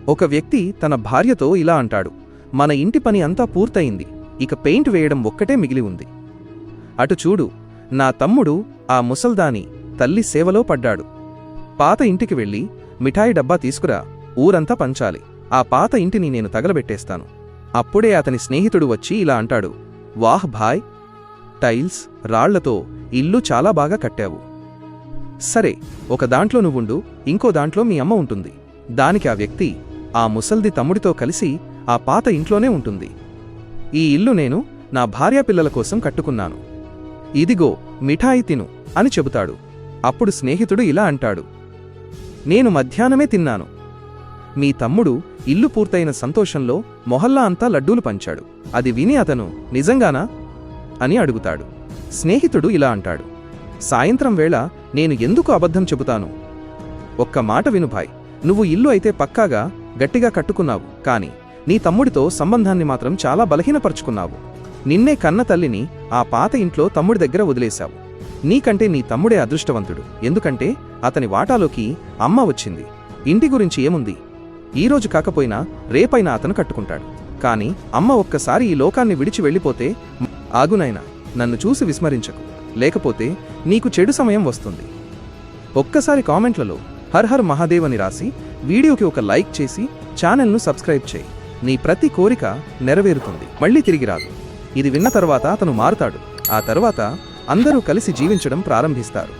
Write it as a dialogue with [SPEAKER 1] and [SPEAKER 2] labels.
[SPEAKER 1] ఒక వ్యక్తి తన భార్యతో ఇలా అంటాడు, మన ఇంటి పని అంతా పూర్తయింది, ఇక పెయింట్ వేయడం ఒక్కటే మిగిలి ఉంది. అటు చూడు, నా తమ్ముడు ఆ ముసల్దాని తల్లి సేవలో పడ్డాడు. పాత ఇంటికి వెళ్ళి మిఠాయి డబ్బా తీసుకురా, ఊరంతా పంచాలి. ఆ పాత ఇంటిని నేను తగలబెట్టేస్తాను. అప్పుడే అతని స్నేహితుడు వచ్చి ఇలా అంటాడు, వాహ్ భాయ్, టైల్స్ రాళ్లతో ఇల్లు చాలా బాగా కట్టావు. సరే, ఒక దాంట్లో నువ్వుండు, ఇంకో దాంట్లో మీ అమ్మ ఉంటుంది. దానికి ఆ వ్యక్తి, ఆ ముసల్ది తమ్ముడితో కలిసి ఆ పాత ఇంట్లోనే ఉంటుంది. ఈ ఇల్లు నేను నా భార్యాపిల్లల కోసం కట్టుకున్నాను. ఇదిగో మిఠాయి తిను అని చెబుతాడు. అప్పుడు స్నేహితుడు ఇలా అంటాడు, నేను మధ్యాహ్నమే తిన్నాను. మీ తమ్ముడు ఇల్లు పూర్తయిన సంతోషంలో మొహల్లా అంతా లడ్డూలు పంచాడు. అది విని అతను, నిజంగానా అని అడుగుతాడు. స్నేహితుడు ఇలా అంటాడు, సాయంత్రం వేళ నేను ఎందుకు అబద్ధం చెబుతాను? ఒక్క మాట విను భాయ్, నువ్వు ఇల్లు అయితే పక్కాగా గట్టిగా కట్టుకున్నావు, కాని నీ తమ్ముడితో సంబంధాన్ని మాత్రం చాలా బలహీనపరుచుకున్నావు. నిన్నే కన్న తల్లిని ఆ పాత ఇంట్లో తమ్ముడి దగ్గర వదిలేశావు. నీకంటే నీ తమ్ముడే అదృష్టవంతుడు, ఎందుకంటే అతని వాటాలోకి అమ్మ వచ్చింది. ఇంటి గురించి ఏముంది, ఈరోజు కాకపోయినా రేపైనా అతను కట్టుకుంటాడు. కాని అమ్మ ఒక్కసారి ఈ లోకాన్ని విడిచి వెళ్ళిపోతే, ఆగునైనా నన్ను చూసి విస్మరించకు, లేకపోతే నీకు చెడు సమయం వస్తుంది. ఒక్కసారి కామెంట్లలో హర్ హర్ మహాదేవ్ అని రాసి వీడియోకి ఒక లైక్ చేసి ఛానల్ను సబ్స్క్రైబ్ చేయి. నీ ప్రతి కోరిక నెరవేరుతుంది, మళ్ళీ తిరిగి రాదు. ఇది విన్న తర్వాత అతను మారుతాడు. ఆ తర్వాత అందరూ కలిసి జీవించడం ప్రారంభిస్తారు.